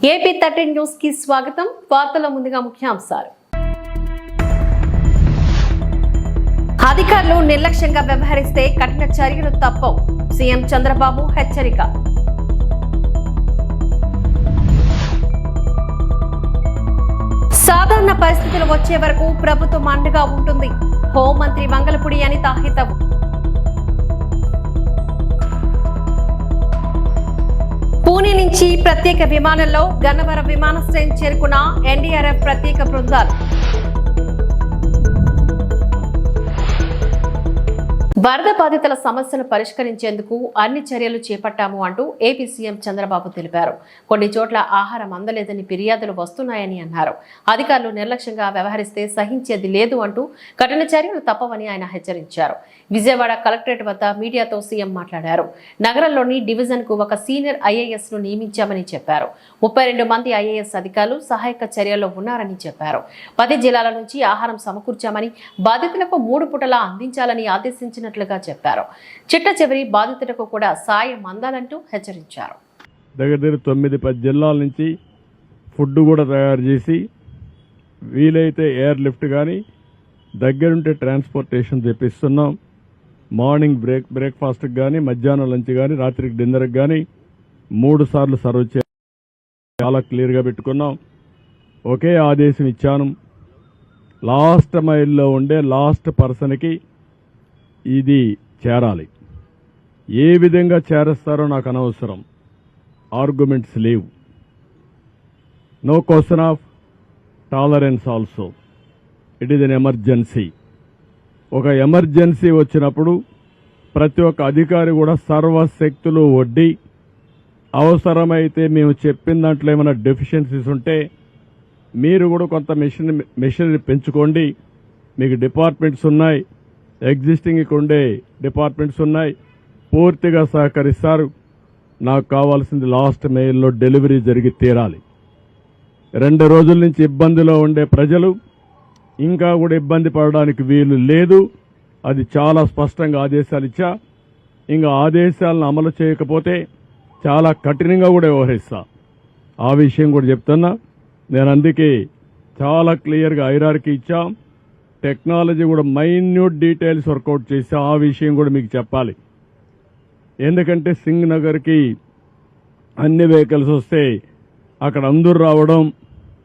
AP 13 news కి స్వాగతం. వార్తల ముందుగా ముఖ్యాంశాలు. అధికారులు నిర్లక్ష్యంగా వ్యవహరిస్తే కఠిన చర్యలు తప్పవు. సీఎం చంద్రబాబు హెచ్చరిక. సాధారణ పరిస్థితులు వచ్చే వరకు ప్రభుత్వం అండగా ఉంటుంది. హోంమంత్రి వంగలపూడి అనిత హితవు. పూణే నుంచి ప్రత్యేక విమానంలో గన్నవరం విమానాశ్రయం చేరుకున్న ఎన్డీఆర్ఎఫ్ ప్రత్యేక బృందాలు. వరద బాధితుల సమస్యను పరిష్కరించేందుకు అన్ని చర్యలు చేపట్టాము అంటూ ఏపీ సీఎం చంద్రబాబు తెలిపారు. కొన్ని చోట్ల ఆహారం అందలేదని ఫిర్యాదులు వస్తున్నాయని అన్నారు. అధికారులు నిర్లక్ష్యంగా వ్యవహరిస్తే సహించేది లేదు అంటూ కఠిన చర్యలు తప్పవని ఆయన హెచ్చరించారు. విజయవాడ కలెక్టరేట్ వద్ద మీడియాతో సీఎం మాట్లాడారు. నగరంలోని డివిజన్ కు ఒక సీనియర్ ఐఏఎస్ ను నియమించామని చెప్పారు. 32 మంది ఐఏఎస్ అధికారులు సహాయక చర్యల్లో ఉన్నారని చెప్పారు. 10 జిల్లాల నుంచి ఆహారం సమకూర్చామని, బాధితులకు 3 పూటలా అందించాలని ఆదేశించిన చెప్పారు. చిట్ట చివరి బాధితులకు కూడా సాయం అందాలంటూ హెచ్చరించారు. దగ్గర 9-10 జిల్లాల నుంచి ఫుడ్ కూడా తయారు చేసి వీలైతే ఎయిర్ లిఫ్ట్ కానీ దగ్గరుంటే ట్రాన్స్పోర్టేషన్ తెప్పిస్తున్నాం. మార్నింగ్ బ్రేక్ఫాస్ట్కి కానీ, మధ్యాహ్నం లంచ్ కానీ, రాత్రికి డిన్నర్కి కానీ 3 సార్లు సర్వ్ చేయాలి. చాలా క్లియర్గా పెట్టుకున్నాం. ఒకే ఆదేశం ఇచ్చాను. లాస్ట్ మైల్లో ఉండే లాస్ట్ పర్సన్కి ఇది చేరాలి. ఏ విధంగా చేరేస్తారో నాకు అనవసరం. ఆర్గ్యుమెంట్స్ లేవు. No question of tolerance also. It is an emergency. ఒక ఎమర్జెన్సీ వచ్చినప్పుడు ప్రతి ఒక్క అధికారి కూడా సర్వశక్తులు ఒడ్డి అవసరమైతే మేము చెప్పిన దాంట్లో ఏమైనా డెఫిషియన్సీస్ ఉంటే మీరు కూడా కొంత మెషినరీ పెంచుకోండి. మీకు డిపార్ట్మెంట్స్ ఉన్నాయి, ఎగ్జిస్టింగ్ ఇక్కడ ఉండే డిపార్ట్మెంట్స్ ఉన్నాయి, పూర్తిగా సహకరిస్తారు. నాకు కావాల్సింది లాస్ట్ మెయిల్లో డెలివరీ జరిగి తీరాలి. 2 రోజుల నుంచి ఇబ్బందిలో ఉండే ప్రజలు ఇంకా కూడా ఇబ్బంది పడడానికి వీలు లేదు. అది చాలా స్పష్టంగా ఆదేశాలు ఇచ్చా. ఇంకా ఆదేశాలను అమలు చేయకపోతే చాలా కఠినంగా కూడా వ్యవహరిస్తా. ఆ విషయం కూడా చెప్తున్నా. నేను అందుకే చాలా క్లియర్గా హైరార్కీ ఇచ్చా. టెక్నాలజీ కూడా మైన్యూట్ డీటెయిల్స్ వర్కౌట్ చేసి ఆ విషయం కూడా మీకు చెప్పాలి. ఎందుకంటే సింగ్ నగర్కి అన్ని వెహికల్స్ వస్తే అక్కడ అందరూ రావడం,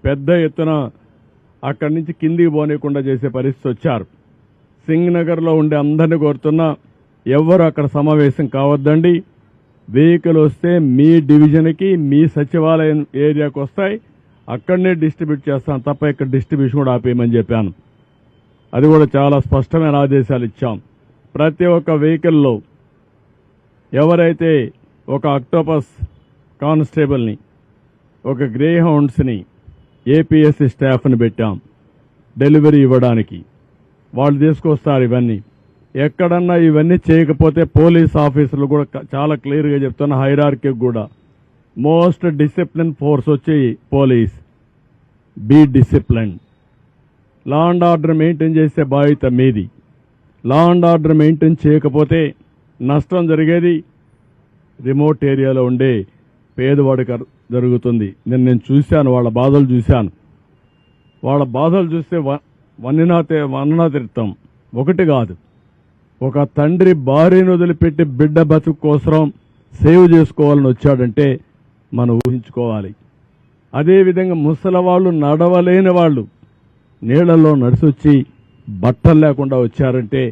పెద్ద ఎత్తున అక్కడి నుంచి కిందికి పోనీయకుండా చేసే పరిస్థితి వచ్చారు. సింగ్ నగర్లో ఉండే అందరినీ కోరుతున్నా, ఎవరు అక్కడ సమావేశం కావద్దండి. వెహికల్ వస్తే మీ డివిజన్కి, మీ సచివాలయం ఏరియాకి వస్తాయి, అక్కడనే డిస్ట్రిబ్యూట్ చేస్తాను తప్ప ఇక్కడ డిస్ట్రిబ్యూషన్ కూడా ఆపేయమని చెప్పాను. అది కూడా చాలా స్పష్టమైన ఆదేశాలు ఇచ్చాం. ప్రతి ఒక్క వెహికల్లో ఎవరైతే ఒక అక్టోపస్ కానిస్టేబుల్ని, ఒక గ్రే హౌండ్స్ని, ఏపీఎస్సీ స్టాఫ్ని పెట్టాం డెలివరీ ఇవ్వడానికి. వాళ్ళు తీసుకొస్తారు ఇవన్నీ. ఎక్కడన్నా ఇవన్నీ చేయకపోతే పోలీస్ ఆఫీసర్లు కూడా చాలా క్లియర్గా చెప్తున్న హైరార్కీ కూడా మోస్ట్ డిసిప్లిన్ ఫోర్స్ వచ్చి police. Be discipline. Law and order maintain చేసే బాధ్యత మీది. లా అండ్ ఆర్డర్ మెయింటైన్ చేయకపోతే నష్టం జరిగేది రిమోట్ ఏరియాలో ఉండే పేదవాడికి జరుగుతుంది. నేను చూశాను, వాళ్ళ బాధలు చూశాను. వాళ్ళ బాధలు చూస్తే వన్ననా తిరుతాం. ఒకటి కాదు, ఒక తండ్రి భార్యను వదిలిపెట్టి బిడ్డ బతుకు కోసం సేవ్ చేసుకోవాలని వచ్చాడంటే మనం ఊహించుకోవాలి. అదేవిధంగా ముసలవాళ్ళు, నడవలేని వాళ్ళు నీళ్లలో నడిచొచ్చి బట్టలు లేకుండా వచ్చారంటే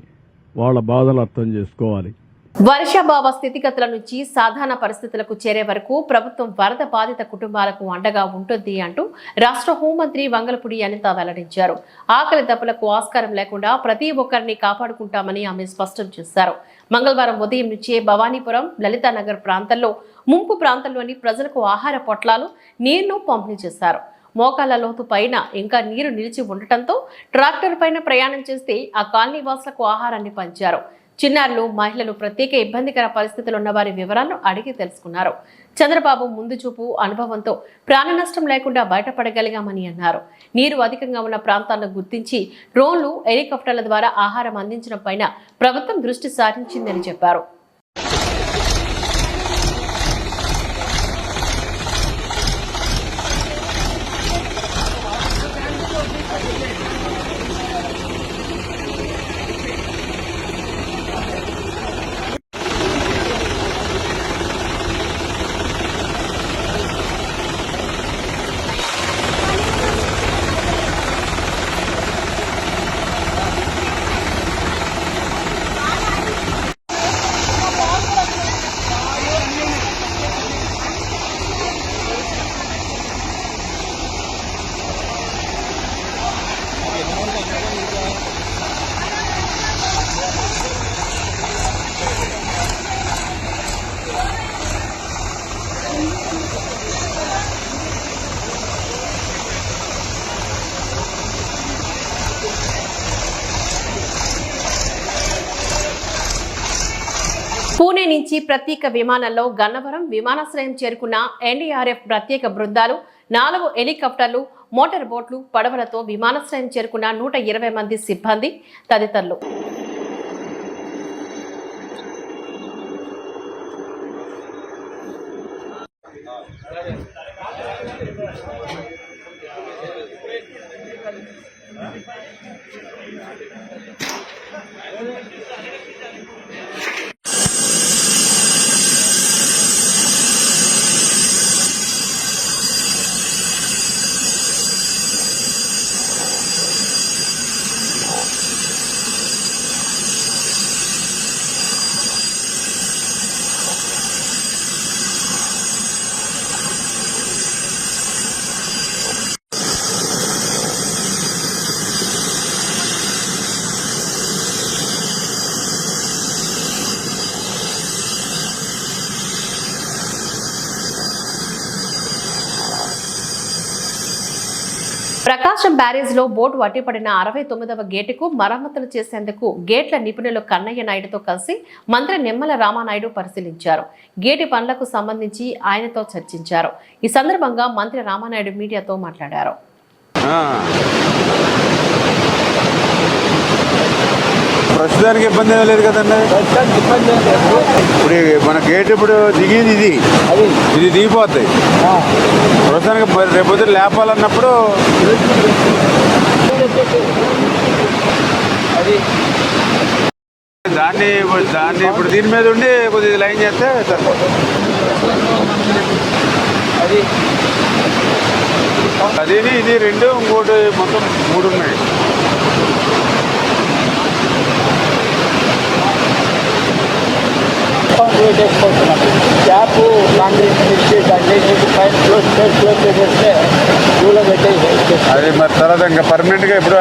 వాళ్ళ బాధలు అర్థం చేసుకోవాలి. వర్షాభావ స్థితిగతుల నుంచి సాధారణ పరిస్థితులకు చేరే వరకు ప్రభుత్వం వరద బాధిత కుటుంబాలకు అండగా ఉంటుంది అంటూ రాష్ట్ర హోంమంత్రి వంగలపూడి అనిత వెల్లడించారు. ఆకలి దప్పులకు ఆస్కారం లేకుండా ప్రతి ఒక్కరిని కాపాడుకుంటామని ఆమె స్పష్టం చేశారు. మంగళవారం ఉదయం నుంచే భవానీపురం, లలితానగర్ ప్రాంతాల్లో ముంపు ప్రాంతంలోని ప్రజలకు ఆహార పొట్లాలు, నీళ్లు పంపిణీ చేశారు. మోకాళ్ల లోతు పైన ఇంకా నీరు నిలిచి ఉండటంతో ట్రాక్టర్ పైన ప్రయాణం చేస్తే ఆ కాలనీ వాసులకు ఆహారాన్ని పంచారు. చిన్నారులు, మహిళలు ప్రత్యేక ఇబ్బందికర పరిస్థితులు ఉన్న వారి వివరాలను అడిగి తెలుసుకున్నారు. చంద్రబాబు ముందు చూపు, అనుభవంతో ప్రాణ నష్టం లేకుండా బయటపడగలిగామని అన్నారు. నీరు అధికంగా ఉన్న ప్రాంతాలను గుర్తించి డ్రోన్లు, హెలికాప్టర్ల ద్వారా ఆహారం అందించడం పైన ప్రభుత్వం దృష్టి సారించిందని చెప్పారు. పూణే నుంచి ప్రత్యేక విమానంలో గన్నవరం విమానాశ్రయం చేరుకున్న ఎన్డీఆర్ఎఫ్ ప్రత్యేక బృందాలు 4 హెలికాప్టర్లు, మోటార్ బోట్లు, పడవలతో విమానాశ్రయం చేరుకున్న 120 మంది సిబ్బంది తదితరులు. ప్రకాశం బ్యారేజ్ లో బోటు అడ్డుపడిన 69వ గేటుకు మరమ్మతులు చేసేందుకు గేట్ల నిపుణులు కన్నయ్య నాయుడుతో కలిసి మంత్రి నిమ్మల రామానాయుడు పరిశీలించారు. గేటు పనులకు సంబంధించి ఆయనతో చర్చించారు. ఈ సందర్భంగా మంత్రి రామానాయుడు మీడియాతో మాట్లాడారు. ప్రస్తుతానికి ఇబ్బంది ఏమీ లేదు కదండి. ఇప్పుడు మన గేట్ ఇప్పుడు దిగేది ఇది దిగిపోతాయి. ప్రస్తుతానికి రేపొద్దు లేపాలన్నప్పుడు దాన్ని ఇప్పుడు దీని మీద ఉండి కొద్దిగా లైన్ చేస్తే సరిపోతుంది. అది ఇది 2 ఇంకోటి మొత్తం 3 ఉన్నాయి. క్యాప్ కాంక్రీట్ అది మరి తర్వాత ఇంకా పర్మనెంట్గా ఇప్పుడు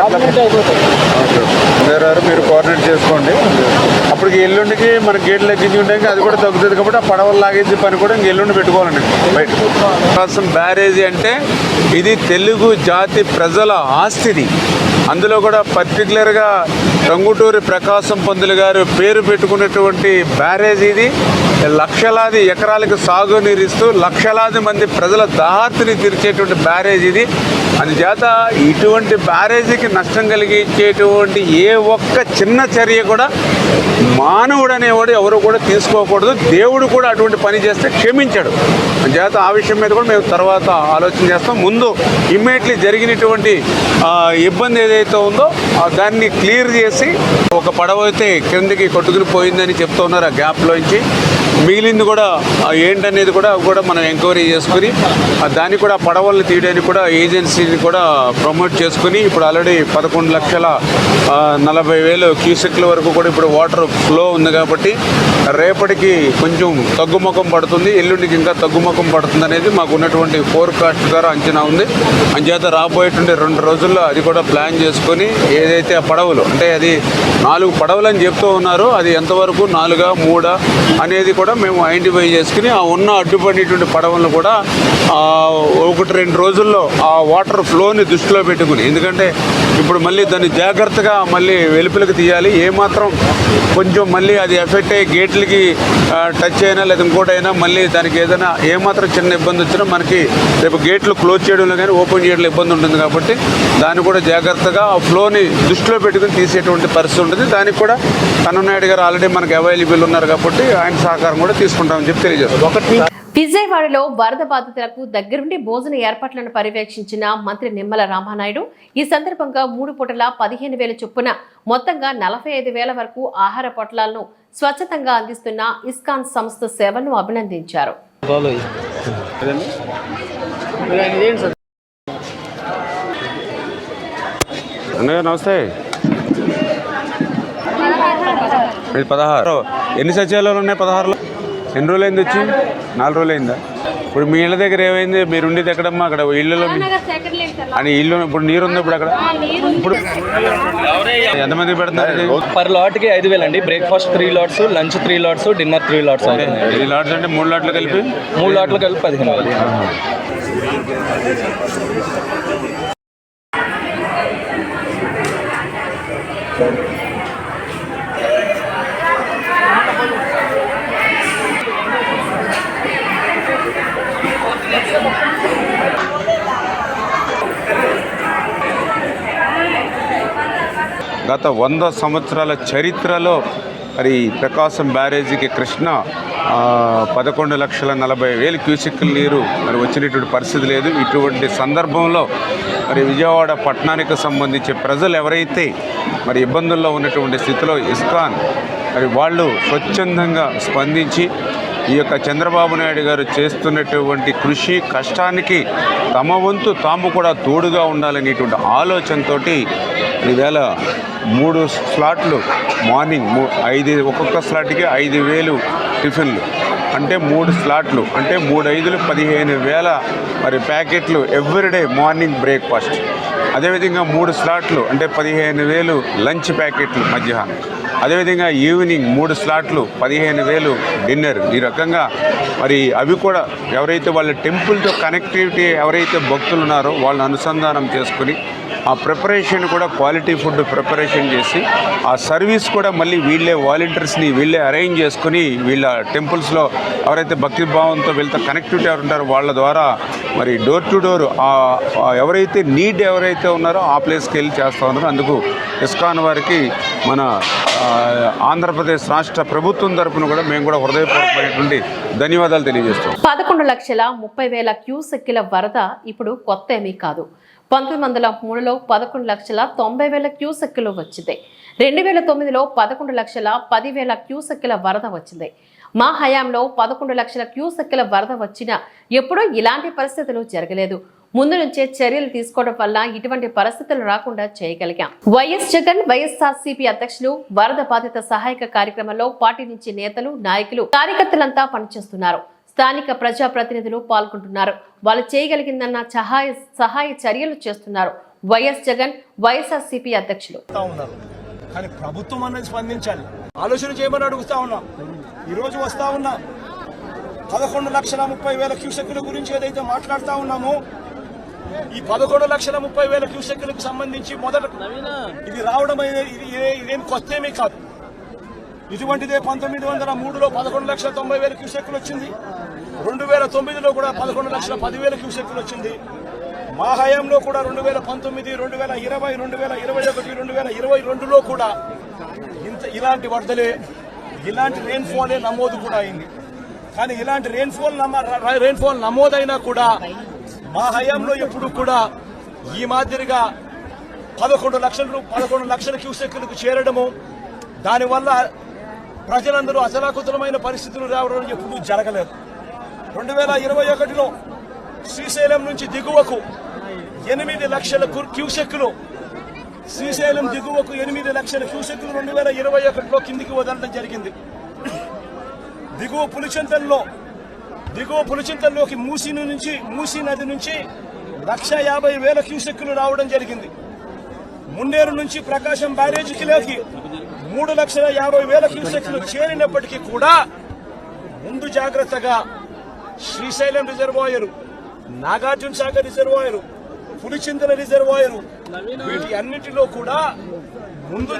మీరు కోఆర్డినేట్ చేసుకోండి. అప్పటికి ఎల్లుండికి మన గేట్లు లెక్కించుకుంటే అది కూడా తగ్గుతుంది కాబట్టి ఆ పడవలు లాగించే పని కూడా ఇంక ఎల్లుండి పెట్టుకోవాలండి బయట. ప్రకాశం బ్యారేజీ అంటే ఇది తెలుగు జాతి ప్రజల ఆస్తిది. అందులో కూడా పర్టికులర్గా టంగుటూరి ప్రకాశం పంతులు గారు పేరు పెట్టుకున్నటువంటి బ్యారేజ్ ఇది. లక్షలాది ఎకరాలకు సాగునీరిస్తూ లక్షలాది మంది ప్రజల దాహార్తిని తీర్చేటువంటి బ్యారేజ్ ఇది. అందుచేత ఇటువంటి బ్యారేజీకి నష్టం కలిగించేటువంటి ఏ ఒక్క చిన్న చర్య కూడా మానవుడు అనేవాడు ఎవరు కూడా తీసుకోకూడదు. దేవుడు కూడా అటువంటి పని చేస్తే క్షమించాడు. అందుచేత ఆ విషయం మీద కూడా మేము తర్వాత ఆలోచన చేస్తాం. ముందు ఇమ్మీడియట్లీ జరిగినటువంటి ఇబ్బంది ఏదైతే ఉందో దాన్ని క్లియర్ చేసి ఒక పడవ అయితే క్రిందకి కొట్టుకుని పోయిందని చెప్తూ ఉన్నారు. ఆ గ్యాప్లోంచి మిగిలింది కూడా ఏంటనేది కూడా మనం ఎంక్వైరీ చేసుకుని దాన్ని కూడా పడవల్ని తీయడానికి కూడా ఏజెన్సీని కూడా ప్రమోట్ చేసుకుని ఇప్పుడు ఆల్రెడీ 11,40,000 క్యూసెక్ల వరకు కూడా ఇప్పుడు వాటర్ ఫ్లో ఉంది. కాబట్టి రేపటికి కొంచెం తగ్గుముఖం పడుతుంది, ఎల్లుండికి ఇంకా తగ్గుముఖం పడుతుంది అనేది మాకు ఉన్నటువంటి ఫోర్కాస్ట్ ద్వారా అంచనా ఉంది. అంచేత రాబోయేటువంటి 2 రోజుల్లో అది కూడా ప్లాన్ చేసుకొని ఏదైతే ఆ పడవలు అంటే అది 4 పడవలు అని చెప్తూ ఉన్నారు, అది ఎంతవరకు 4 3 అనేది కూడా మేము ఐడెంటిఫై చేసుకుని ఆ ఉన్న అడ్డుపడినటువంటి పడవలను కూడా 1-2 రోజుల్లో ఆ వాటర్ ఫ్లోని దృష్టిలో పెట్టుకుని, ఎందుకంటే ఇప్పుడు మళ్ళీ దాన్ని జాగ్రత్తగా మళ్ళీ వెలుపలికి తీయాలి. ఏమాత్రం కొంచెం మళ్ళీ అది ఎఫెక్ట్ అయ్యి గేట్లకి టచ్ అయినా లేదా ఇంకోటైనా మళ్ళీ దానికి ఏదైనా ఏమాత్రం చిన్న ఇబ్బంది వచ్చినా మనకి రేపు గేట్లు క్లోజ్ చేయడంలో కానీ ఓపెన్ చేయడంలో ఇబ్బంది ఉంటుంది. కాబట్టి దాన్ని కూడా జాగ్రత్తగా ఆ ఫ్లోని దృష్టిలో పెట్టుకుని తీసేటువంటి పరిస్థితి ఉంటుంది. దానికి కూడా కన్ననాయుడు గారు ఆల్రెడీ మనకి అవైలబుల్ ఉన్నారు కాబట్టి ఆయన సహకారం కూడా తీసుకుంటామని చెప్పి తెలియజేస్తాం. విజయవాడలో వరద బాధితులకు దగ్గరుండి భోజన ఏర్పాట్లను పర్యవేక్షించిన మంత్రి నిమ్మల రామానాయుడు ఈ సందర్భంగా 3 పూటల 15,000 చొప్పున మొత్తంగా 45,000 వరకు ఆహార పొట్లాలను స్వచ్ఛతంగా అందిస్తున్న ఇస్కాన్ సంస్థ సేవలను అభినందించారు. నమస్తే. 16 ఎన్ని సచివాలయాలు ఉన్నాయి? 16లో ఎన్ని రోజులు అయింది వచ్చి? 4 రోజులు అయిందా? ఇప్పుడు మీ ఇళ్ళ దగ్గర ఏమైంది? మీరు ఉండేది ఎక్కడమ్మా? అక్కడ ఇళ్ళలో అని ఇల్లు ఇప్పుడు నీరు ఉంది. ఇప్పుడు అక్కడ ఇప్పుడు ఎంతమంది పెడతారు? పర్ లాట్కి 5,000 అండి. Breakfast 3 LADS, lunch 3 LADS, dinner 3 LADS. 3 LADS అంటే 3 లాట్లు కలిపి 3 లాట్లు కలిపి 15,000. గత 100 సంవత్సరాల చరిత్రలో మరి ప్రకాశం బ్యారేజీకి కృష్ణ 11,40,000 క్యూసెక్కుల నీరు మరి వచ్చినటువంటి పరిస్థితి లేదు. ఇటువంటి సందర్భంలో మరి విజయవాడ పట్టణానికి సంబంధించి ప్రజలు ఎవరైతే మరి ఇబ్బందుల్లో ఉన్నటువంటి స్థితిలో ఇస్కాన్ మరి వాళ్ళు స్వచ్ఛందంగా స్పందించి ఈ యొక్క చంద్రబాబు నాయుడు గారు చేస్తున్నటువంటి కృషి కష్టానికి తమ వంతు తాము కూడా తోడుగా ఉండాలనేటువంటి ఆలోచనతో ఈవేళ 3 స్లాట్లు మార్నింగ్ 5 ఒక్కొక్క స్లాట్కి 5,000 టిఫిన్లు అంటే 3 స్లాట్లు అంటే 3 5 15,000 మరి ప్యాకెట్లు ఎవ్రీడే మార్నింగ్ బ్రేక్ఫాస్ట్. అదేవిధంగా 3 స్లాట్లు అంటే 15,000 లంచ్ ప్యాకెట్లు మధ్యాహ్నం. అదేవిధంగా ఈవినింగ్ 3 స్లాట్లు 15,000 డిన్నర్. ఈ రకంగా మరి అవి కూడా ఎవరైతే వాళ్ళ టెంపుల్తో కనెక్టివిటీ ఎవరైతే భక్తులు ఉన్నారో వాళ్ళని అనుసంధానం చేసుకుని ఆ ప్రిపరేషన్ కూడా క్వాలిటీ ఫుడ్ ప్రిపరేషన్ చేసి ఆ సర్వీస్ కూడా మళ్ళీ వీళ్ళే వాలంటీర్స్ని వీళ్ళే అరేంజ్ చేసుకుని వీళ్ళ టెంపుల్స్లో ఎవరైతే భక్తిభావంతో వీళ్ళతో కనెక్టివిటీ ఎవరు ఉంటారో వాళ్ళ ద్వారా మరి డోర్ టు డోర్ ఎవరైతే నీడ్ ఎవరైతే ఉన్నారో ఆ ప్లేస్కి వెళ్ళి చేస్తూ ఉన్నారో. అందుకు ఇస్కాన్ వారికి మన ఆంధ్రప్రదేశ్ రాష్ట్ర ప్రభుత్వం తరపున కూడా మేము కూడా హృదయపూర్వకమైనటువంటి ధన్యవాదాలు తెలియజేస్తాం. 11,30,000 క్యూసెక్కుల వరద ఇప్పుడు కొత్త ఏమీ కాదు. 1903లో 11,90,000 క్యూసెక్కులు వచ్చింది. 2009లో 11,10,000 క్యూసెక్కుల వరద వచ్చింది. మా హయాంలో 11,00,000 క్యూసెక్కుల వరద వచ్చినా ఎప్పుడూ ఇలాంటి పరిస్థితులు జరగలేదు. ముందు నుంచే చర్యలు తీసుకోవడం వల్ల ఇటువంటి పరిస్థితులు రాకుండా చేయగలిగాం. వైఎస్ జగన్ వైఎస్ఆర్సీపీ అధ్యక్షులు వరద బాధిత సహాయక కార్యక్రమంలో పార్టీ నుంచి నేతలు నాయకులు కార్యకర్తలంతా పనిచేస్తున్నారు. స్థానిక ప్రజాప్రతినిధులు పాల్గొంటున్నారు. వాళ్ళు చేయగలిగిందన్న సహాయ చర్యలు చేస్తున్నారు. వైఎస్ జగన్ వైఎస్ఆర్సీపీ అధ్యక్షులు. కానీ ప్రభుత్వం అనేది స్పందించాలి, ఆలోచన చేయమని అడుగుతా ఉన్నా. ఈరోజు వస్తా ఉన్నా 11,30,000 క్యూసెక్కుల గురించి ఏదైతే మాట్లాడుతా ఉన్నామో ఈ 11,30,000 క్యూసెక్కులకు సంబంధించి మొదట ఇది రావడం ఇదేం కొత్త ఏమీ కాదు. ఇటువంటిదే 1903లో 11,90,000 క్యూసెక్కులు వచ్చింది. 2009లో కూడా 11,10,000 క్యూసెక్కులు వచ్చింది. మా హయాంలో కూడా 2019, 2020, 2021, 2022లో కూడా ఇలాంటి వరదలే ఇలాంటి రెయిన్ఫాలే నమోదు కూడా అయింది. కానీ ఇలాంటి రెయిన్ఫాల్ నమోదైనా కూడా మా హయాంలో ఎప్పుడు కూడా ఈ మాదిరిగా 11,00,000 క్యూసెక్కులకు చేరడము, దానివల్ల ప్రజలందరూ అచలాకుతలమైన పరిస్థితులు రావడం ఎప్పుడూ జరగలేదు. 2021లో శ్రీశైలం నుంచి దిగువకు 8 లక్షల క్యూసెక్కులు, శ్రీశైలం దిగువకు 8 లక్షల క్యూసెక్కులు 2021లో కిందికి వదలడం జరిగింది. దిగువ పులిచింతల్లోకి మూసీ నది నుంచి 1,50,000 క్యూసెక్కులు రావడం జరిగింది. మున్నేరు నుంచి ప్రకాశం బ్యారేజీకి 3,50,000 క్యూసెక్కులు చేరినప్పటికీ కూడా ముందు జాగ్రత్తగా Srisailam reservoir, Nagarjuna Sagar reservoir, Pulichintala reservoir వీటి అన్నిటిలో కూడా ముందు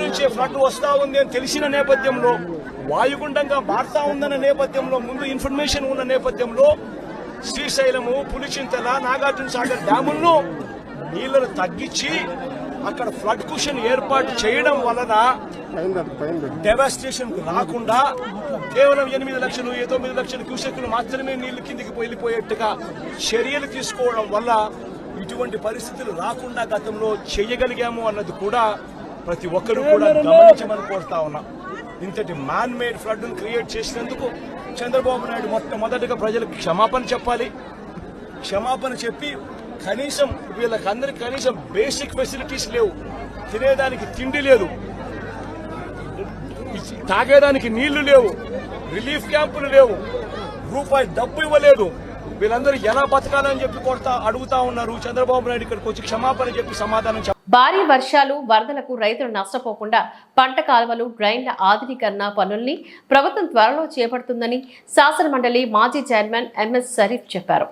నుంచే ఫ్లడ్ వస్తా ఉంది అని తెలిసిన నేపథ్యంలో, వాయుగుండంగా మారుతా ఉందన్న నేపథ్యంలో, ముందు ఇన్ఫర్మేషన్ ఉన్న నేపథ్యంలో శ్రీశైలము, పులిచింతల, నాగార్జున సాగర్ డ్యాములను నీళ్లను తగ్గించి అక్కడ ఫ్లడ్ కుషన్ ఏర్పాటు చేయడం వలన డెవాస్టేషన్ రాకుండా కేవలం 8 లక్షలు 9 లక్షల క్యూసెక్కులు మాత్రమే నీళ్లు కిందికి వెళ్ళిపోయేట్టుగా చర్యలు తీసుకోవడం వల్ల ఇటువంటి పరిస్థితులు రాకుండా గతంలో చేయగలిగాము అన్నది కూడా ప్రతి ఒక్కరూ కూడా గమనించమని కోరుతా ఉన్నా. ఇంతటి మ్యాన్ మేడ్ ఫ్లడ్ క్రియేట్ చేసినందుకు చంద్రబాబు నాయుడు మొట్టమొదటిగా ప్రజలకు క్షమాపణ చెప్పాలి. క్షమాపణ చెప్పి కనీసం వీళ్ళకందరికి కనీసం బేసిక్ ఫెసిలిటీస్ లేవు, తినేదానికి తిండి లేదు, తాగేదానికి నీళ్లు లేవు, రిలీఫ్ క్యాంపులు లేవు, రూపాయి డబ్బు ఇవ్వలేదు. వీళ్ళందరూ ఎలా బతకాలని చెప్పి అడుగుతా ఉన్నారు. చంద్రబాబు నాయుడు ఇక్కడికి వచ్చి క్షమాపణ చెప్పి సమాధానం చెప్పాలి. భారీ వర్షాలు వరదలకు రైతులు నష్టపోకుండా పంట కాలువలు డ్రైన్ల ఆధునీకరణ పనుల్ని ప్రభుత్వం త్వరలో చేపడుతుందని శాసనమండలి మాజీ చైర్మన్ ఎంఎస్ షరీఫ్ చెప్పారు.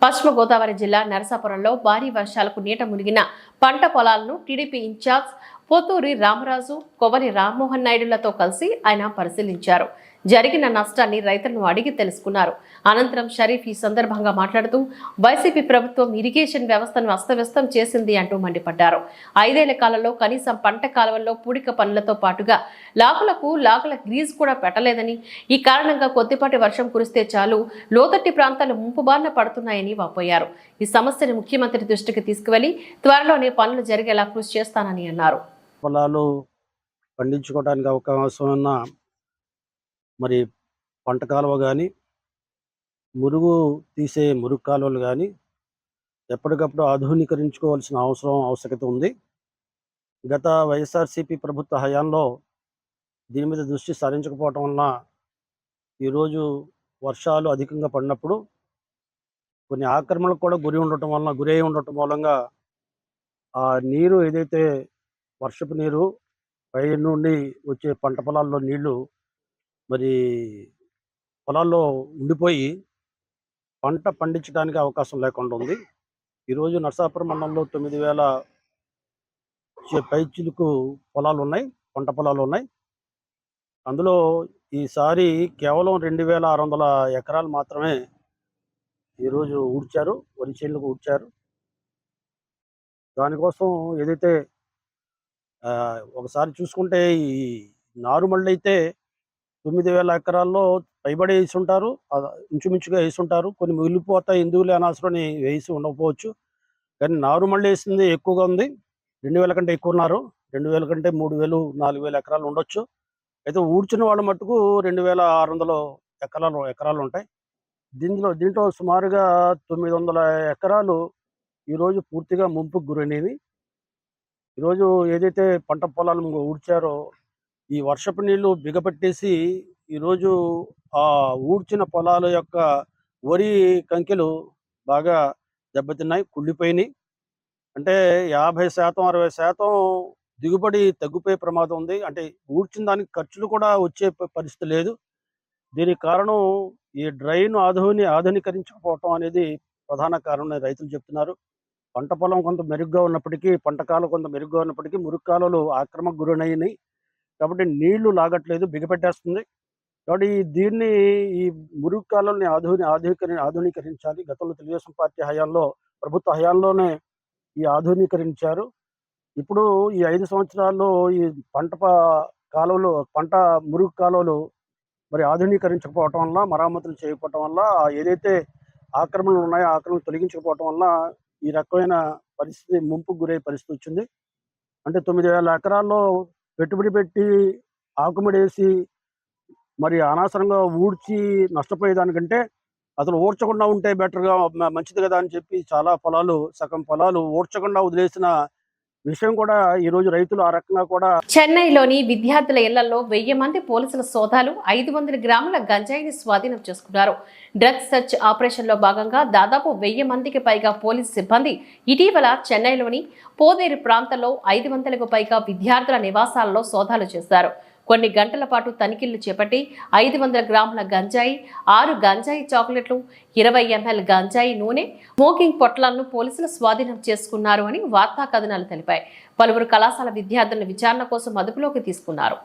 పశ్చిమ గోదావరి జిల్లా నరసాపురంలో భారీ వర్షాలకు నీట మునిగిన పంట పొలాలను టీడీపీ ఇన్ఛార్జ్ పోతూరి రామరాజు, కొవ్వలి రామ్మోహన్ నాయుడులతో కలిసి ఆయన పరిశీలించారు. జరిగిన నష్టాన్ని రైతులను అడిగి తెలుసుకున్నారు. అనంతరం షరీఫ్ ఈ సందర్భంగా మాట్లాడుతూ వైసీపీ ప్రభుత్వం ఇరిగేషన్ వ్యవస్థను అస్తవ్యస్తం చేసింది అంటూ మండిపడ్డారు. 5 ఏళ్ల కాలంలో కనీసం పంట కాలువల్లో పూడిక పనులతో పాటుగా లాగుల గ్రీజ్ కూడా పెట్టలేదని, ఈ కారణంగా కొద్దిపాటి వర్షం కురిస్తే చాలు లోతట్టి ప్రాంతాలు ముంపు బారిన పడుతున్నాయని వాపోయారు. ఈ సమస్యను ముఖ్యమంత్రి దృష్టికి తీసుకువెళ్లి త్వరలోనే పనులు జరిగేలా కృషి చేస్తానని అన్నారు. పొలాలు పండించుకోవడానికి అవకాశం ఉన్న మరి పంట కాలువ కానీ, మురుగు తీసే మురుగు కాలువలు కానీ ఎప్పటికప్పుడు ఆధునీకరించుకోవాల్సిన ఆవశ్యకత ఉంది. గత వైఎస్ఆర్సీపీ ప్రభుత్వ హయాంలో దీని మీద దృష్టి సారించకపోవటం వలన ఈరోజు వర్షాలు అధికంగా పడినప్పుడు కొన్ని ఆక్రమణలకు కూడా గురై ఉండటం మూలంగా ఆ నీరు ఏదైతే వర్షపు నీరు పై నుండి వచ్చే పంట పొలాల్లో నీళ్లు మరి పొలాల్లో ఉండిపోయి పంట పండించడానికి అవకాశం లేకుండా ఉంది. ఈరోజు నరసాపురం మండలంలో 9,000 పైచిలుకు పొలాలు ఉన్నాయి, పంట పొలాలు ఉన్నాయి. అందులో ఈసారి కేవలం 2,600 ఎకరాలు మాత్రమే ఈరోజు ఊడ్చారు, వరి చేనులకు ఊడ్చారు. దానికోసం ఏదైతే ఒకసారి చూసుకుంటే ఈ నారుమళ్ళు అయితే 9,000 ఎకరాల్లో పైబడి వేసి ఉంటారు, ఇంచుమించుగా వేసి ఉంటారు. కొన్ని మిగిలిపోతాయి, ఎందుకులే అనవసరమని వేసి ఉండకపోవచ్చు. కానీ నారుమళ్ళు వేసింది ఎక్కువగా ఉంది. 2,000 కంటే ఎక్కువ ఉన్నారు. 2,000 కంటే 3,000, 4,000 ఎకరాలు ఉండొచ్చు. అయితే ఊడ్చిన వాళ్ళ మట్టుకు 2,600 ఎకరాలు ఉంటాయి. దీంట్లో సుమారుగా 900 ఎకరాలు ఈరోజు పూర్తిగా ముంపుకు గురైనవి. ఈరోజు ఏదైతే పంట పొలాలు ఊడ్చారో ఈ వర్షపు నీళ్లు బిగపట్టేసి ఈరోజు ఆ ఊడ్చిన పొలాల యొక్క వరి కంకెలు బాగా దెబ్బతిన్నాయి, కుళ్ళిపోయినాయి. అంటే 50%, 60% దిగుబడి తగ్గిపోయే ప్రమాదం ఉంది. అంటే ఊడ్చిన దానికి ఖర్చులు కూడా వచ్చే పరిస్థితి లేదు. దీనికి కారణం ఈ డ్రైన్ ఆధునీకరించకపోవటం అనేది ప్రధాన కారణం రైతులు చెప్తున్నారు. పంట పొలం కొంత మెరుగ్గా ఉన్నప్పటికీ, పంట కాలం కొంత మెరుగ్గా ఉన్నప్పటికీ మురుగు కాలువలు ఆక్రమణకు గురైనాయి. కాబట్టి నీళ్లు లాగట్లేదు, బిగపెట్టేస్తుంది. కాబట్టి దీన్ని ఈ మురుగు కాలువల్ని ఆధునీకరించాలి. గతంలో తెలుగుదేశం పార్టీ హయాంలో, ప్రభుత్వ హయాంలోనే ఈ ఆధునీకరించారు. ఇప్పుడు ఈ 5 సంవత్సరాల్లో ఈ పంట మురుగు కాలువలు మరి ఆధునీకరించకపోవటం వల్ల, మరమ్మతులు చేయకపోవటం వల్ల, ఏదైతే ఆక్రమణలు ఉన్నాయో ఆక్రమణలు తొలగించకపోవటం వల్ల ఈ రకమైన పరిస్థితి, ముంపుకు గురయ్యే పరిస్థితి వచ్చింది. అంటే 9,000 ఎకరాల్లో పెట్టుబడి పెట్టి ఆకుమడేసి మరి అనవసరంగా ఊడ్చి నష్టపోయేదానికంటే అసలు ఊడ్చకుండా ఉంటే బెటర్గా, మంచిది కదా అని చెప్పి చాలా సగం పొలాలు ఊడ్చకుండా వదిలేసిన విషయం కూడా ఈరోజు రైతులు ఆ రకంగా కూడా. చెన్నైలోని విద్యార్థుల ఇళ్లలో 1000 మంది పోలీసుల సోదాలు 500 గ్రాముల గంజాయిని స్వాధీనం చేసుకున్నారు. డ్రగ్స్ సెర్చ్ ఆపరేషన్ లో భాగంగా దాదాపు 1000 మందికి పైగా పోలీసు సిబ్బంది ఇటీవల చెన్నైలోని పోదేరు ప్రాంతంలో 500కు పైగా విద్యార్థుల నివాసాలలో సోదాలు చేశారు. కొన్ని గంటల పాటు తనిఖీలు చేపట్టి 500 గ్రాముల గంజాయి, 6 గంజాయి చాక్లెట్లు, 20 ml గంజాయి నూనె, స్మోకింగ్ పొట్లాలను పోలీసులు స్వాధీనం చేసుకున్నారు అని వార్తా కథనాలు తెలిపాయి. పలువురు కళాశాల విద్యార్థులను విచారణ కోసం అదుపులోకి తీసుకున్నారు.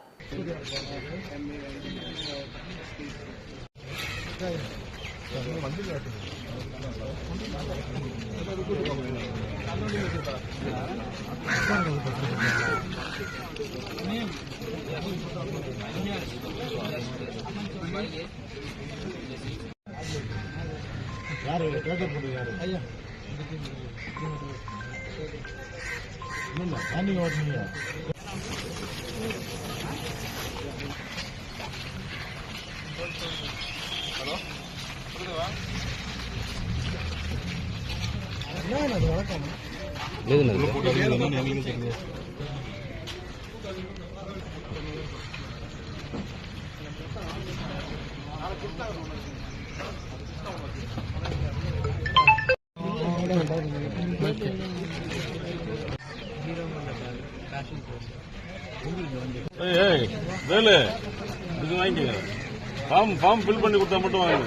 ஃபார்ம் ஃபில் பண்ணி கொடுத்தா மட்டும் வாங்க.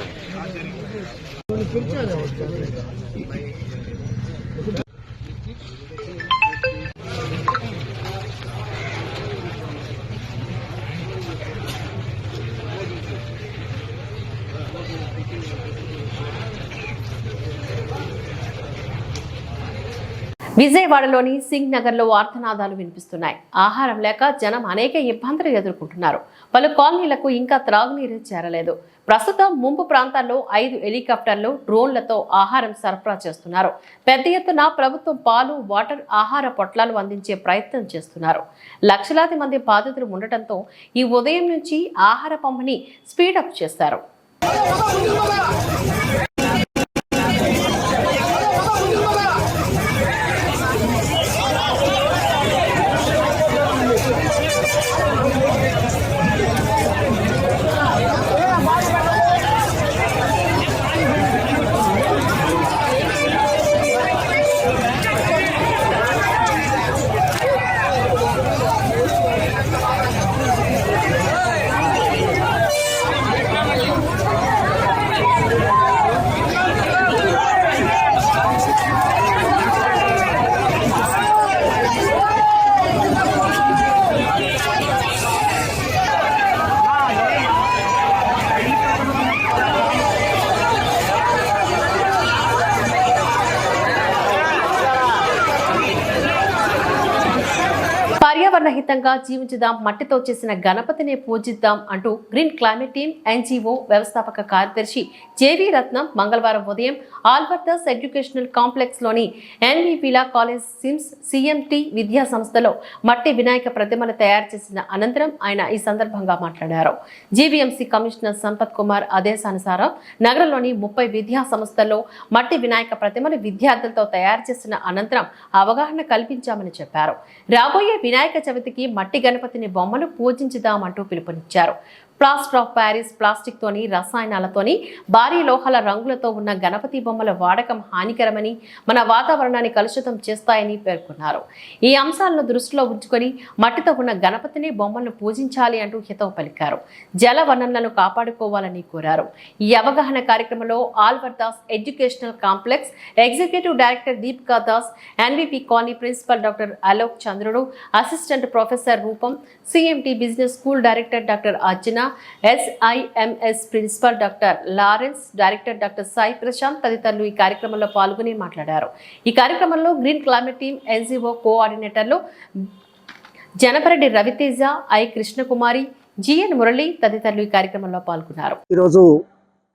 విజయవాడలోని సింగ్ నగర్లో ఆర్తనాదాలు వినిపిస్తున్నాయి. ఆహారం లేక జనం అనేక ఇబ్బందులు ఎదుర్కొంటున్నారు. పలు కాలనీలకు ఇంకా త్రాగునీరు చేరలేదు. ప్రస్తుతం ముంపు ప్రాంతాల్లో 5 హెలికాప్టర్లు, డ్రోన్లతో ఆహారం సరఫరా చేస్తున్నారు. పెద్ద ఎత్తున ప్రభుత్వం పాలు, వాటర్, ఆహార పొట్లాలు అందించే ప్రయత్నం చేస్తున్నారు. లక్షలాది మంది బాధితులు ఉండటంతో ఈ ఉదయం నుంచి ఆహార పంపిణీ స్పీడప్ చేశారు. పర్యావరణ హితంగా జీవించుదాం, మట్టితో చేసిన గణపతిని పూజిద్దాం అంటూ గ్రీన్ క్లైమేట్ టీమ్ ఎన్జీఓ వ్యవస్థాపక కార్యదర్శి జేవి రత్నం మంగళవారం ఉదయం ఆల్బర్టస్ ఎడ్యుకేషనల్ కాంప్లెక్స్ లోని ఎన్విపిలా కాలేజ్ సిమ్స్ సిఎంటి విద్యా సంస్థలో మట్టి వినాయక ప్రతిమను తయారు చేసిన అనంతరం ఆయన ఈ సందర్భంగా మాట్లాడారు. జీవీఎంసీ కమిషనర్ సంపత్ కుమార్ ఆదేశానుసారం నగరంలోని 30 విద్యా సంస్థల్లో మట్టి వినాయక ప్రతిమను విద్యార్థులతో తయారు చేసిన అనంతరం అవగాహన కల్పించామని చెప్పారు. రాబోయే వినాయక చవితికి మట్టి గణపతిని బొమ్మను పూజించుదామంటూ పిలుపునిచ్చారు. ప్లాస్టర్ ఆఫ్ ప్యారిస్ ప్లాస్టిక్ తోని, రసాయనాలతోని, భారీ లోహాల రంగులతో ఉన్న గణపతి బొమ్మల వాడకం హానికరమని, మన వాతావరణాన్ని కలుషితం చేస్తాయని పేర్కొన్నారు. ఈ అంశాలను దృష్టిలో ఉంచుకొని మట్టితో ఉన్న గణపతిని బొమ్మలను పూజించాలి అంటూ హితవు పలికారు. జల వనరులను కాపాడుకోవాలని కోరారు. ఈ అవగాహన కార్యక్రమంలో Albardas educational complex executive director Deepika Das, NVP colony principal doctor Alok Chandrudu, assistant professor Rupam, CMT business school director doctor Arjuna, SIMS principal doctor Lawrence, director doctor Sai Prashanth తదితరులు ఈ కార్యక్రమంలో పాల్గొని మాట్లాడారు. ఈ కార్యక్రమంలో గ్రీన్ క్లైమేట్ టీమ్ ఎన్జీఓ కోఆర్డినేటర్లు జనపరెడ్డి రవితేజ, ఐ కృష్ణకుమారి, జిఎన్ మురళి తదితరులు ఈ కార్యక్రమంలో పాల్గొన్నారు. ఈరోజు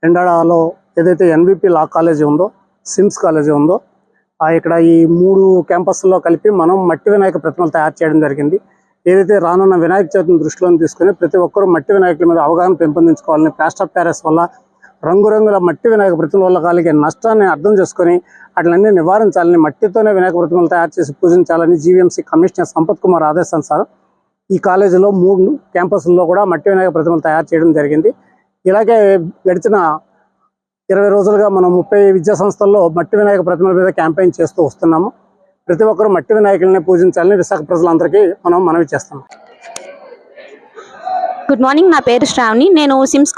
ఎండాడలో ఏదైతే ఎన్విపి లా కాలేజీ ఉందో, సిమ్స్ కాలేజీ ఉందో, ఇక్కడ ఈ 3 క్యాంపస్లో కలిపి మనం మట్టి వినాయక ప్రతిమలు తయారు చేయడం జరిగింది. ఏదైతే రానున్న వినాయక చవితిని దృష్టిలో తీసుకుని ప్రతి ఒక్కరూ మట్టి వినాయకుల మీద అవగాహన పెంపొందించుకోవాలని, ప్లాస్టర్ ఆఫ్ ప్యారిస్ వల్ల, రంగురంగుల మట్టి వినాయక ప్రతిమల వల్ల కలిగే నష్టాన్ని అర్థం చేసుకొని వాటిని నివారించాలని, మట్టితోనే వినాయక ప్రతిమలు తయారు చేసి పూజించాలని జీవీఎంసీ కమిషనర్ సంపత్ కుమార్ ఆదేశానుసారం ఈ కాలేజీలో 3 క్యాంపస్ల్లో కూడా మట్టి వినాయక ప్రతిమలు తయారు చేయడం జరిగింది. ఇలాగే గడిచిన 20 రోజులుగా మనం 30 విద్యా సంస్థల్లో మట్టి వినాయక ప్రతిమల మీద క్యాంపెయిన్ చేస్తూ వస్తున్నాము. ప్రతి ఒక్కరూ మట్టి వినాయకుల్ని పూజించాలని విశాఖ ప్రజలందరికీ మనం మనవి చేస్తాం. గుడ్ మార్నింగ్, నా పేరు శ్రావణి. నేను సిమ్స్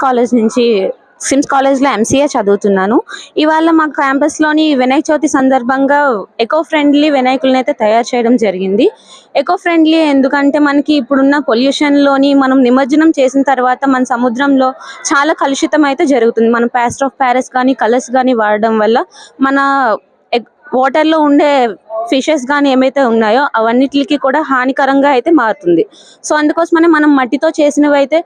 కాలేజ్లో MCA చదువుతున్నాను. ఇవాళ మా క్యాంపస్లోని వినాయక చవితి సందర్భంగా ఎకో ఫ్రెండ్లీ వినాయకులను అయితే తయారు చేయడం జరిగింది. ఎకో ఫ్రెండ్లీ ఎందుకంటే మనకి ఇప్పుడున్న పొల్యూషన్లోని మనం నిమజ్జనం చేసిన తర్వాత మన సముద్రంలో చాలా కలుషితం అయితే జరుగుతుంది. మనం ప్లాస్టర్ ఆఫ్ ప్యారిస్ కానీ, కలర్స్ కానీ వాడడం వల్ల మన వాటర్లో ఉండే ఫిషెస్ కానీ ఏమైతే ఉన్నాయో అవన్నిటికి కూడా హానికరంగా అయితే మారుతుంది. సో అందుకోసమనే మనం మట్టితో చేసినవి అయితే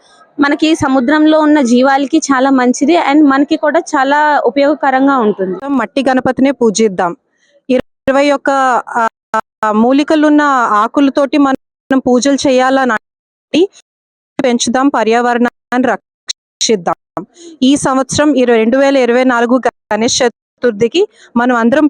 మనకి సముద్రంలో ఉన్న జీవాలకి చాలా మంచిది అండ్ మనకి కూడా చాలా ఉపయోగకరంగా ఉంటుంది. మట్టి గణపతిని పూజిద్దాం. 21 మూలికలున్న ఆకులతోటి మనం పూజలు చేయాలని పెంచుదాం, పర్యావరణాన్ని రక్షిద్దాం. ఈ సంవత్సరం 2024 గణేష్ చతుర్థికి మనం అందరం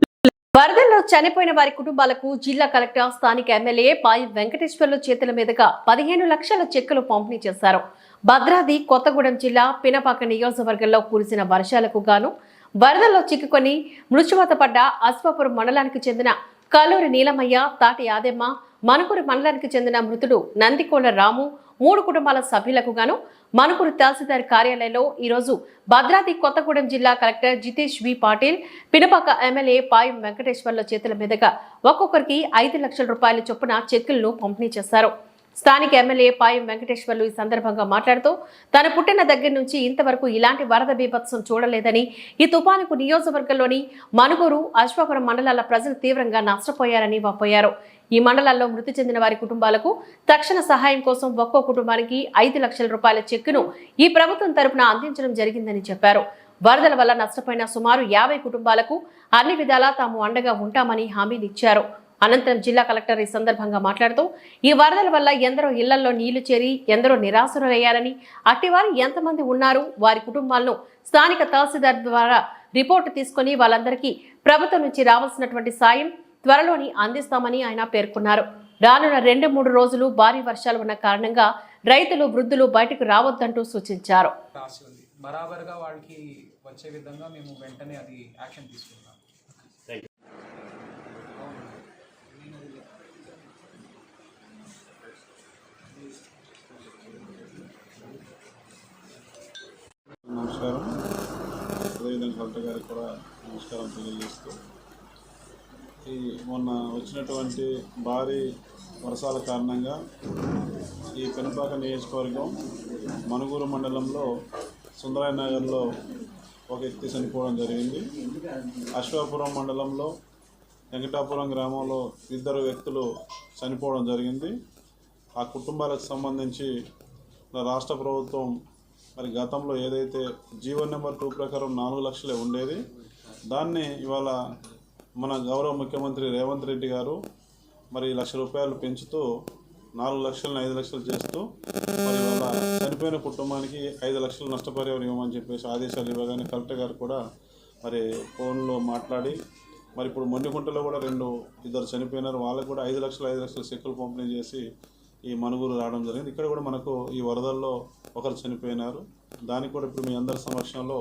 వరదల్లో చనిపోయిన వారి కుటుంబాలకు జిల్లా కలెక్టర్, స్థానిక ఎమ్మెల్యే పాయి వెంకటేశ్వర్లు చేతుల మీదుగా 15 లక్షల చెక్కులు పంపిణీ చేశారు. భద్రాద్రి కొత్తగూడెం జిల్లా పినపాక నియోజకవర్గంలో కురిసిన వర్షాలకు గాను వరదల్లో చిక్కుకొని మృత్యువాత పడ్డ అశ్వాపురం మండలానికి చెందిన కల్లూరి నీలమయ్య, తాటి యాదెమ్మ, మనుకూరు మండలానికి చెందిన మృతుడు నందికోల రాము 3 కుటుంబాల సభ్యులకు గాను మనుకూరు తహసీల్దార్ కార్యాలయంలో ఈరోజు భద్రాద్రి కొత్తగూడెం జిల్లా కలెక్టర్ జితేష్ వి పాటిల్, పినపాక ఎమ్మెల్యే పాయం వెంకటేశ్వర్ల చేతుల మీదుగా ఒక్కొక్కరికి 5 లక్షల రూపాయల చొప్పున చెక్కులను పంపిణీ చేశారు. స్థానిక ఎమ్మెల్యే పాయం వెంకటేశ్వర్లు ఈ సందర్భంగా మాట్లాడుతూ తన పుట్టిన దగ్గర నుంచి ఇంతవరకు ఇలాంటి వరద బీభత్సం చూడలేదని, ఈ తుపానుకు నియోజకవర్గంలోని మనుగూరు, అశ్వాపురం మండలాల ప్రజలు తీవ్రంగా నష్టపోయారని వాపోయారు. ఈ మండలాల్లో మృతి చెందిన వారి కుటుంబాలకు తక్షణ సహాయం కోసం ఒక్కో కుటుంబానికి 5 లక్షల రూపాయల చెక్కును ఈ ప్రభుత్వం తరపున అందించడం జరిగిందని చెప్పారు. వరదల వల్ల నష్టపోయిన సుమారు 50 కుటుంబాలకు అన్ని విధాలా తాము అండగా ఉంటామని హామీనిచ్చారు. అనంతరం జిల్లా కలెక్టర్ ఈ సందర్భంగా మాట్లాడుతూ ఈ వరదల వల్ల ఎందరో ఇళ్లలో నీళ్లు చేరి ఎందరో నిరాశ్రులయ్యారని, అట్టివారు ఎంతమంది ఉన్నారు, వారి కుటుంబాలను స్థానిక తహసీల్దార్ ద్వారా రిపోర్టు తీసుకుని వాళ్ళందరికీ ప్రభుత్వం నుంచి రావాల్సినటువంటి సాయం త్వరలోని అందిస్తామని ఆయన పేర్కొన్నారు. రానున్న 2-3 రోజులు భారీ వర్షాలు ఉన్న కారణంగా రైతులు, వృద్ధులు బయటకు రావద్దంటూ సూచించారు. బరాబర్గా వాళ్ళకి వచ్చే విధంగా మేము వెంటనే అది యాక్షన్ తీసుకుంటాం. నమస్కారం. అదేవిధంగా కలెక్టర్ గారికి కూడా నమస్కారం తెలియజేస్తూ, ఈ మొన్న వచ్చినటువంటి భారీ వర్షాల కారణంగా ఈ పెనుపాక నియోజకవర్గం మనుగూరు మండలంలో సుందరయ్య నగర్లో ఒక వ్యక్తి చనిపోవడం జరిగింది. అశ్వాపురం మండలంలో వెంకటాపురం గ్రామంలో 2 వ్యక్తులు చనిపోవడం జరిగింది. ఆ కుటుంబాలకు సంబంధించి రాష్ట్ర ప్రభుత్వం మరి గతంలో ఏదైతే జీవో నెంబర్ 2 ప్రకారం 4 లక్షలే ఉండేది, దాన్ని ఇవాళ మన గౌరవ ముఖ్యమంత్రి రేవంత్ రెడ్డి గారు మరి 1 లక్ష రూపాయలు పెంచుతూ 4 లక్షలను 5 లక్షలు చేస్తూ మరి ఇవాళ చనిపోయిన కుటుంబానికి 5 లక్షలు నష్టపరిహారం ఇవ్వమని చెప్పేసి ఆదేశాలు ఇవ్వగానే కలెక్టర్ గారు కూడా మరి ఫోన్లో మాట్లాడి మరి ఇప్పుడు మొండిగుంటలో కూడా 2 చనిపోయినారు. వాళ్ళకు కూడా 5 లక్షలు చెక్కులు పంపిణీ చేసి ఈ మనుగూరు రావడం జరిగింది. ఇక్కడ కూడా మనకు ఈ వరదల్లో ఒకరు చనిపోయినారు. దానికి కూడా ఇప్పుడు మీ అందరి సమక్షంలో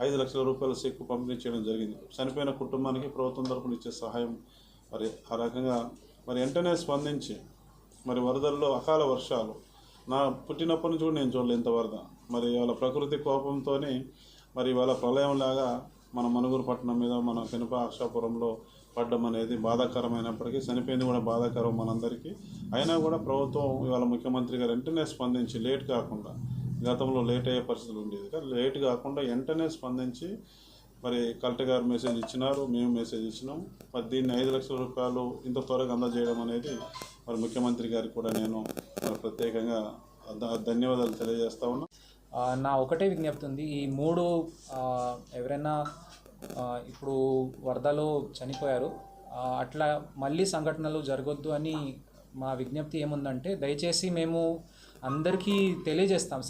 5 లక్షల రూపాయల చెక్కు పంపిణీ చేయడం జరిగింది. చనిపోయిన కుటుంబానికి ప్రభుత్వం తరపున ఇచ్చే సహాయం మరి ఆ రకంగా మరి వెంటనే స్పందించి మరి వరదల్లో అకాల వర్షాలు నా పుట్టినప్పటి నుంచి కూడా నేను చూడలేదు ఇంత వరద. మరి వాళ్ళ ప్రకృతి కోపంతో మరి వాళ్ళ ప్రళయంలాగా మన మనుగూరు పట్టణం మీద మన అశ్వాపురంలో పడ్డం అనేది బాధాకరమైనప్పటికీ, చనిపోయింది కూడా బాధాకరం మనందరికీ. అయినా కూడా ప్రభుత్వం ఇవాళ ముఖ్యమంత్రి గారు వెంటనే స్పందించి లేట్ కాకుండా, గతంలో లేట్ అయ్యే పరిస్థితులు ఉండేది కానీ లేట్ కాకుండా వెంటనే స్పందించి మరి కలెక్టర్ గారు మెసేజ్ ఇచ్చినారు, మేము మెసేజ్ ఇచ్చినాం. మరి దీన్ని 5 లక్షల రూపాయలు ఇంత త్వరగా అందజేయడం అనేది మరి ముఖ్యమంత్రి గారికి కూడా నేను మరి ప్రత్యేకంగా ధన్యవాదాలు తెలియజేస్తా ఉన్నా. నా ఒకటే విజ్ఞప్తి ఉంది, ఈ 3 ఎవరైనా ఇప్పుడు వరదలో చనిపోయారు, అట్లా మళ్ళీ సంఘటనలు జరగొద్దు అని మా విజ్ఞప్తి ఏముందంటే, దయచేసి మేము అందరికీ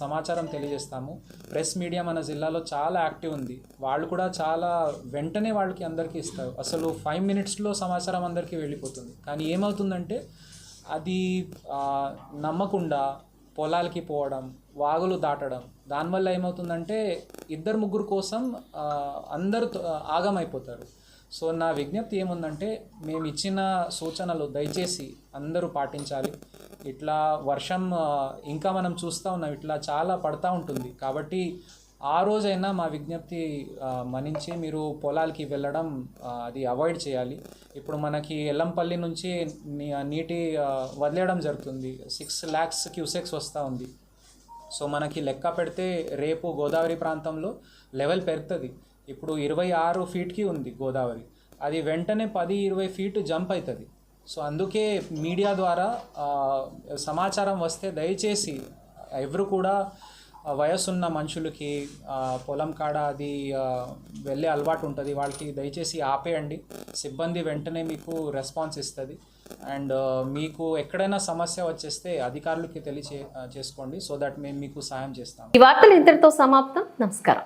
సమాచారం తెలియజేస్తాము. ప్రెస్ మీడియా మన జిల్లాలో చాలా యాక్టివ్ ఉంది, వాళ్ళు కూడా చాలా వెంటనే వాళ్ళకి అందరికీ ఇస్తారు. అసలు 5 మినిట్స్లో సమాచారం అందరికీ వెళ్ళిపోతుంది. కానీ ఏమవుతుందంటే అది నమ్మకుండా పొలాలకి పోవడం, వాగులు దాటడం, దానివల్ల ఏమవుతుందంటే 2-3 కోసం అందరూ ఆగమైపోతారు. సో నా విజ్ఞప్తి ఏముందంటే, మేము ఇచ్చిన సూచనలు దయచేసి అందరూ పాటించాలి. ఇట్లా వర్షం ఇంకా మనం చూస్తూ ఉన్నాం, ఇట్లా చాలా పడతా ఉంటుంది. కాబట్టి ఆ రోజైనా మా విజ్ఞప్తి మన్నించి మీరు పొలాలకి వెళ్ళడం అది అవాయిడ్ చేయాలి. ఇప్పుడు మనకి ఎల్లంపల్లి నుంచి నీటి వదిలేయడం జరుగుతుంది, 6 lakhs క్యూసెక్స్ వస్తూ ఉంది. సో మనకి లెక్క పెడితే రేపు గోదావరి ప్రాంతంలో లెవెల్ పెరుగుతుంది. ఇప్పుడు 26 ఫీట్కి ఉంది గోదావరి, అది వెంటనే 10-20 ఫీట్ జంప్ అవుతుంది. సో అందుకే మీడియా ద్వారా సమాచారం వస్తే దయచేసి ఎవరు కూడా వయసున్న మనుషులకి పొలం కాడ అది వెళ్ళే అలవాటు ఉంటుంది, వాళ్ళకి దయచేసి ఆపేయండి. సిబ్బంది వెంటనే మీకు రెస్పాన్స్ ఇస్తుంది. అండ్ మీకు ఎక్కడైనా సమస్య వచ్చేస్తే అధికారులకి చేసుకోండి, సో దట్ మేము మీకు సాయం చేస్తాం. ఈ వార్తలు ఇంతటితో సమాప్తం. నమస్కారం.